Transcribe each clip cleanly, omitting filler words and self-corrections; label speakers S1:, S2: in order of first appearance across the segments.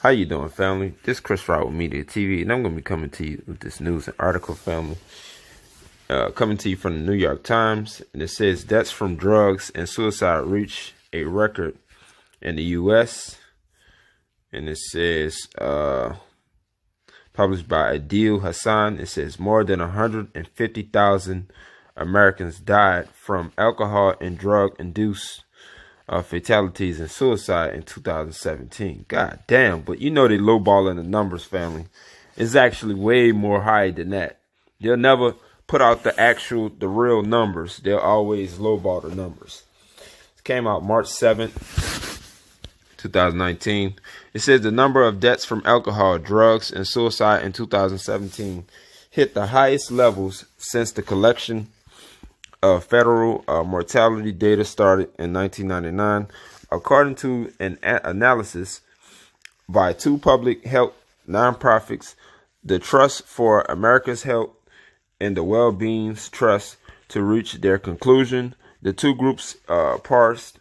S1: How you doing, family? This is Chris Rod with Media TV, and I'm going to be coming to you with this news and article, family. Coming to you from the New York Times, and it says deaths from drugs and suicide reach a record in the U.S. And it says, published by Adil Hassan, it says more than 150,000 Americans died from alcohol and drug-induced fatalities and suicide in 2017. God damn, but you know they lowballing the numbers, family. It's actually way more high than that. They'll never put out the real numbers. They'll always lowball the numbers. It came out March 7th, 2019. It says the number of deaths from alcohol, drugs, and suicide in 2017 hit the highest levels since the collection federal mortality data started in 1999, according to an analysis by two public health nonprofits, the Trust for America's Health and the Well-Being Trust. To reach their conclusion, the two groups parsed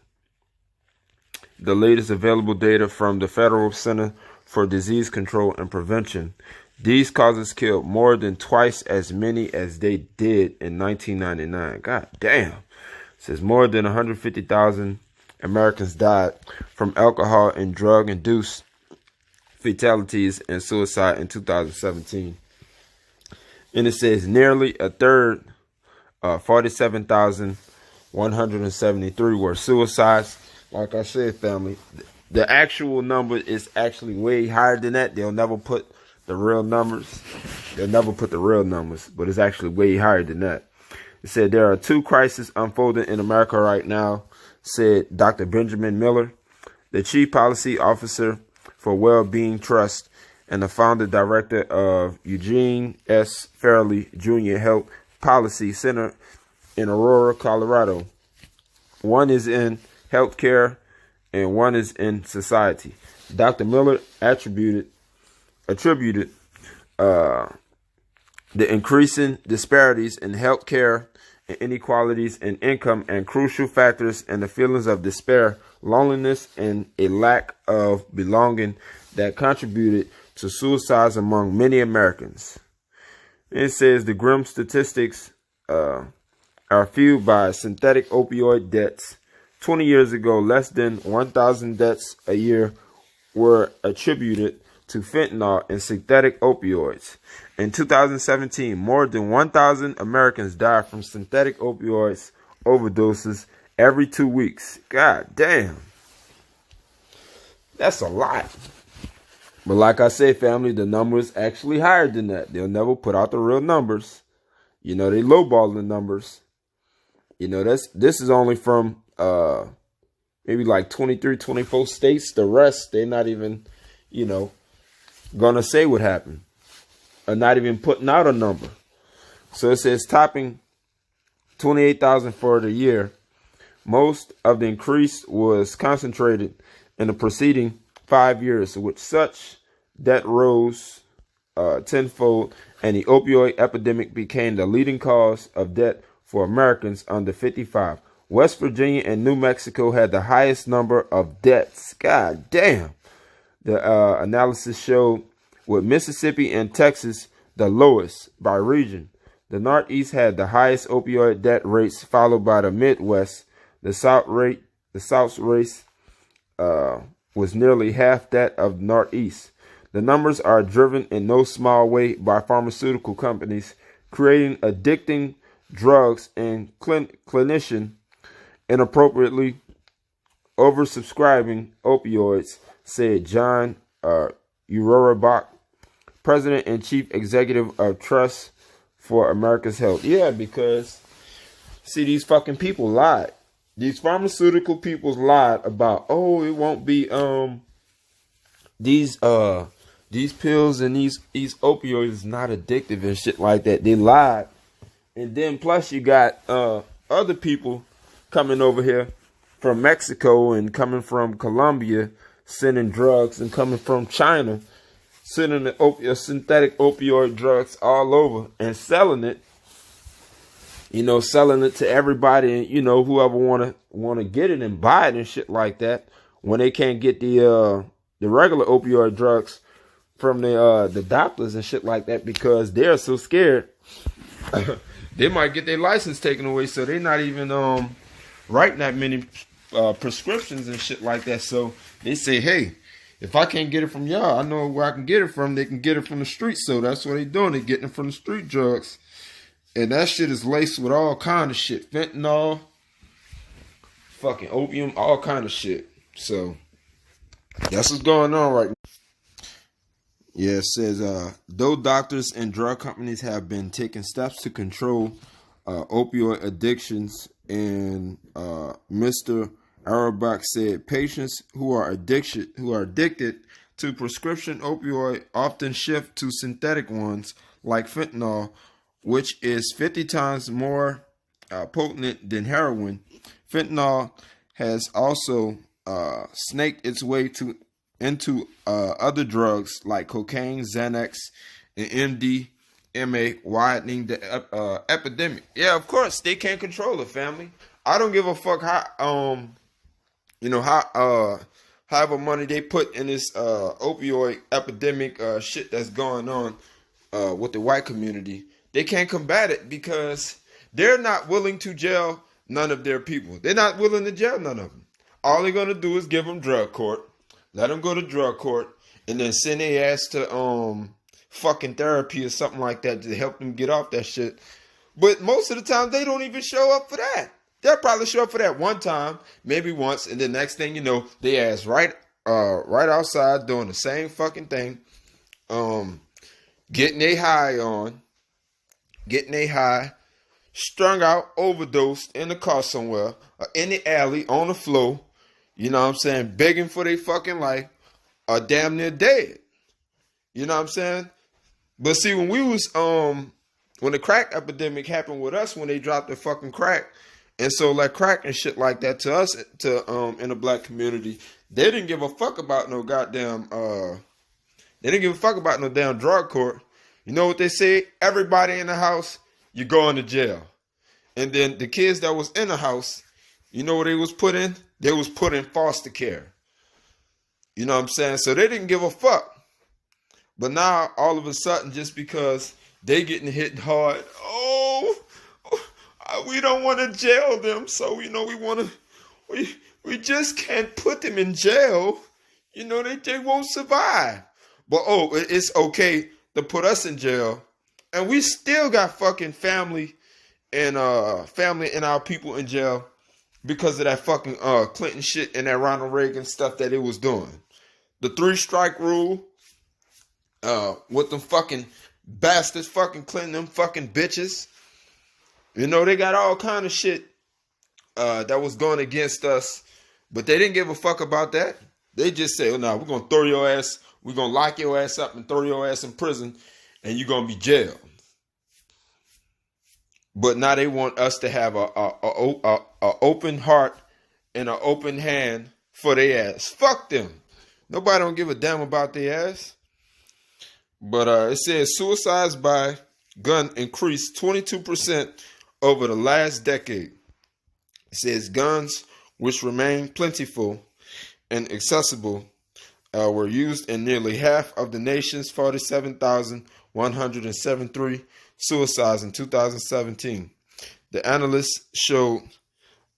S1: the latest available data from the Federal Center for Disease Control and Prevention. These causes killed more than twice as many as they did in 1999. God damn. It says more than 150,000 Americans died from alcohol and drug-induced fatalities and suicide in 2017. And it says nearly a third, 47,173 were suicides. Like I said, family, the actual number is actually way higher than that. They'll never put the real numbers. They'll never put the real numbers, but it's actually way higher than that. It said there are two crises unfolding in America right now, said Dr. Benjamin Miller, the Chief Policy Officer for Well-Being Trust and the founder director of Eugene S. Fairley Jr. Health Policy Center in Aurora, Colorado. One is in healthcare and one is in society. Dr. Miller attributed the increasing disparities in healthcare and inequalities in income and crucial factors in the feelings of despair, loneliness, and a lack of belonging that contributed to suicides among many Americans. It says the grim statistics are fueled by synthetic opioid deaths. 20 years ago, less than 1,000 deaths a year were attributed to fentanyl and synthetic opioids. In 2017, more than 1,000 Americans died from synthetic opioids overdoses every 2 weeks. God damn. That's a lot. But like I say, family, the number is actually higher than that. They'll never put out the real numbers. You know, they lowball the numbers. You know, this is only from maybe like 23, 24 states. The rest, they're not even, you know, gonna say what happened, or not even putting out a number. So it says topping 28,000 for the year. Most of the increase was concentrated in the preceding 5 years, with such that rose tenfold, and the opioid epidemic became the leading cause of death for Americans under 55. West Virginia and New Mexico had the highest number of deaths. God damn. The analysis showed with Mississippi and Texas the lowest by region. The Northeast had the highest opioid death rates, followed by the Midwest. The South's rate was nearly half that of the Northeast. The numbers are driven in no small way by pharmaceutical companies creating addicting drugs and clinicians inappropriately oversubscribing opioids, said John Urobach, President and Chief Executive of Trust for America's Health. Yeah, because, see, these fucking people lied. These pharmaceutical people lied about, oh, it won't be, these pills and these opioids is not addictive and shit like that. They lied. And then plus you got, other people coming over here from Mexico and coming from Colombia, sending drugs, and coming from China, sending the synthetic opioid drugs all over and selling it. You know, selling it to everybody, and you know, whoever wanna get it and buy it and shit like that. When they can't get the the regular opioid drugs from the doctors and shit like that, because they're so scared they might get their license taken away, so they're not even writing that many prescriptions and shit like that. So they say, hey, if I can't get it from y'all, I know where I can get it from. They can get it from the street. So that's what they're doing. They're getting it from the street drugs. And that shit is laced with all kind of shit. Fentanyl, fucking opium, all kind of shit. So that's what's going on right now. Yeah, it says, though doctors and drug companies have been taking steps to control opioid addictions, and Mr. Auerbach said patients who are addicted to prescription opioid often shift to synthetic ones like fentanyl, which is 50 times more potent than heroin. Fentanyl has also snaked its way into other drugs like cocaine, Xanax, and MDMA, widening the epidemic. Yeah, of course they can't control it, family. I don't give a fuck how however money they put in this opioid epidemic shit that's going on with the white community. They can't combat it because they're not willing to jail none of their people. They're not willing to jail none of them. All they're gonna do is give them drug court. Let them go to drug court, and then send their ass to fucking therapy or something like that to help them get off that shit. But most of the time, they don't even show up for that. They'll probably show up for that one time, maybe once, and the next thing you know, they ass right outside doing the same fucking thing, getting a high, strung out, overdosed in the car somewhere, or in the alley, on the floor. You know what I'm saying? Begging for their fucking life, or damn near dead. You know what I'm saying? But see, when we was when the crack epidemic happened with us, when they dropped the fucking crack, and so like crack and shit like that to us, in the black community, they didn't give a fuck about no goddamn they didn't give a fuck about no damn drug court. You know what they say? Everybody in the house, you're going to jail. And then the kids that was in the house, you know what they was put in? They was put in foster care. You know what I'm saying? So they didn't give a fuck. But now, all of a sudden, just because they getting hit hard, we don't want to jail them. So, we just can't put them in jail. You know, they won't survive. But, it's okay to put us in jail. And we still got fucking family and our people in jail, because of that fucking Clinton shit and that Ronald Reagan stuff that it was doing. The 3-strike rule, with them fucking bastards fucking Clinton, them fucking bitches. You know, they got all kind of shit that was going against us, but they didn't give a fuck about that. They just say, oh, no, we're going to throw your ass, we're going to lock your ass up and throw your ass in prison, and you're going to be jailed. But now they want us to have a open heart and an open hand for their ass. Fuck them. Nobody don't give a damn about their ass. But it says suicides by gun increased 22% over the last decade. It says guns, which remain plentiful and accessible, were used in nearly half of the nation's 47,173 suicides in 2017. The analysts showed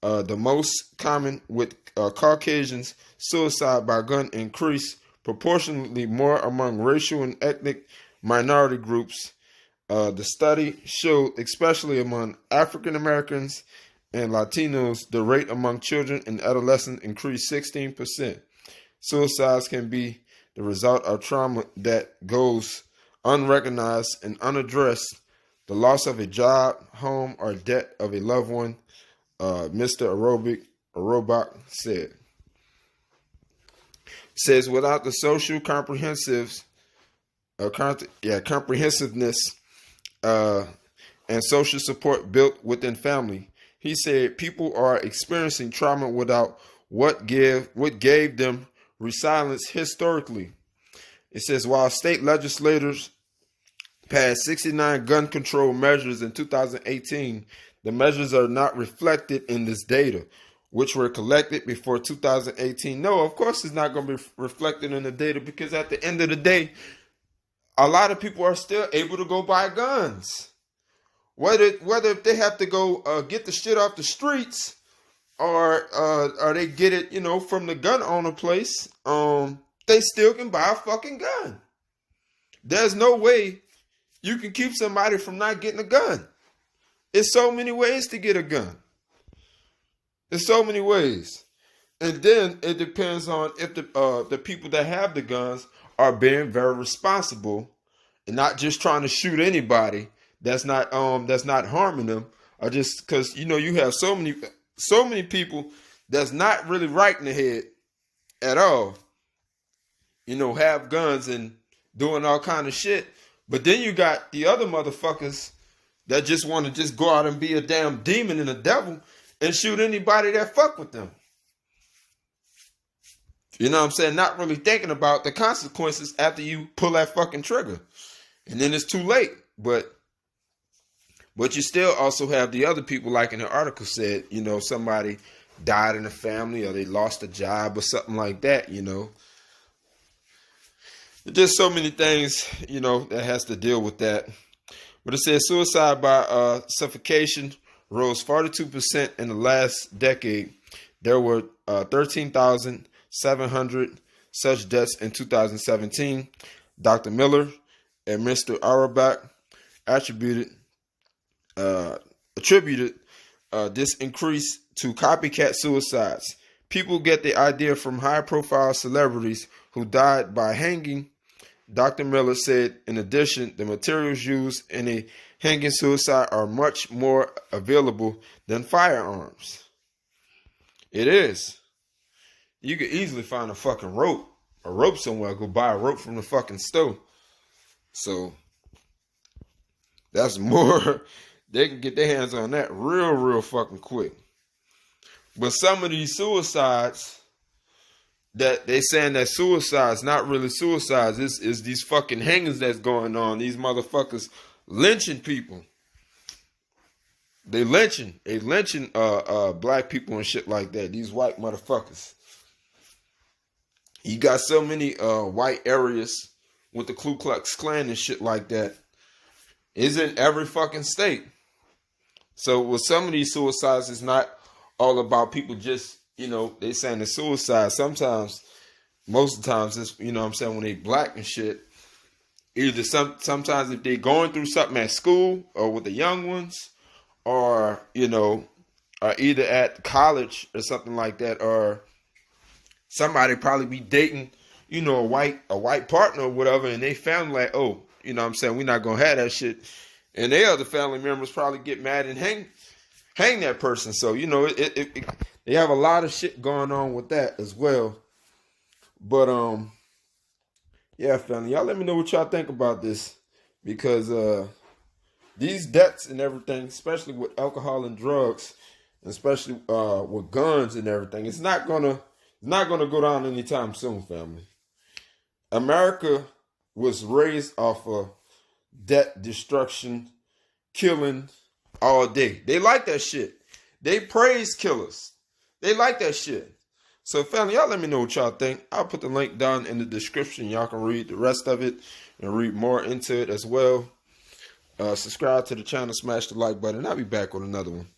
S1: the most common with Caucasians suicide by gun increased proportionately more among racial and ethnic minority groups. The study showed, especially among African Americans and Latinos, the rate among children and adolescents increased 16%. Suicides can be the result of trauma that goes unrecognized and unaddressed, the loss of a job, home, or death of a loved one, Mr. Auerbach said. Says without the social comprehensiveness and social support built within family, he said people are experiencing trauma without what gave them resilience historically. It says while state legislators passed 69 gun control measures in 2018, the measures are not reflected in this data. which were collected before 2018. No, of course it's not going to be reflected in the data, because at the end of the day, a lot of people are still able to go buy guns. Whether if they have to go get the shit off the streets, or they get it, from the gun owner place, they still can buy a fucking gun. There's no way you can keep somebody from not getting a gun. There's so many ways to get a gun. There's so many ways. And then it depends on if the people that have the guns are being very responsible and not just trying to shoot anybody that's not harming them, or just because you have so many people that's not really right in the head at all, have guns and doing all kind of shit. But then you got the other motherfuckers that just want to just go out and be a damn demon and a devil and shoot anybody that fuck with them. You know what I'm saying? Not really thinking about the consequences after you pull that fucking trigger. And then it's too late. But you still also have the other people, like in the article said, somebody died in the family, or they lost a job or something like that, There's so many things, that has to deal with that. But it says suicide by suffocation rose 42% in the last decade. There were 13,700 such deaths in 2017. Dr. Miller and Mr. Auerbach attributed this increase to copycat suicides. People get the idea from high-profile celebrities who died by hanging. Dr. Miller said, in addition, the materials used in a hanging suicide are much more available than firearms. It is. You could easily find a fucking rope somewhere. Go buy a rope from the fucking store. So that's more. They can get their hands on that real fucking quick. But some of these suicides that they saying that suicides, not really suicides, is these fucking hangings that's going on. These motherfuckers lynching people. They lynching black people and shit like that. These white motherfuckers. You got so many white areas with the Ku Klux Klan and shit like that. It's in every fucking state. So with some of these suicides, it's not all about people just, they saying it's suicide. Sometimes, most of the times, it's, when they black and shit, either sometimes if they going through something at school or with the young ones, or, or either at college or something like that, or somebody probably be dating, a white partner or whatever, and they family like, oh, we're not going to have that shit. And their other family members probably get mad and hang that person. So, they have a lot of shit going on with that as well. But, yeah, family, y'all let me know what y'all think about this. Because these deaths and everything, especially with alcohol and drugs, especially with guns and everything, it's not gonna go down anytime soon, family. America was raised off of death, destruction, killing all day. They like that shit. They praise killers. They like that shit. So, family, y'all let me know what y'all think. I'll put the link down in the description. Y'all can read the rest of it and read more into it as well. Subscribe to the channel, smash the like button. I'll be back with another one.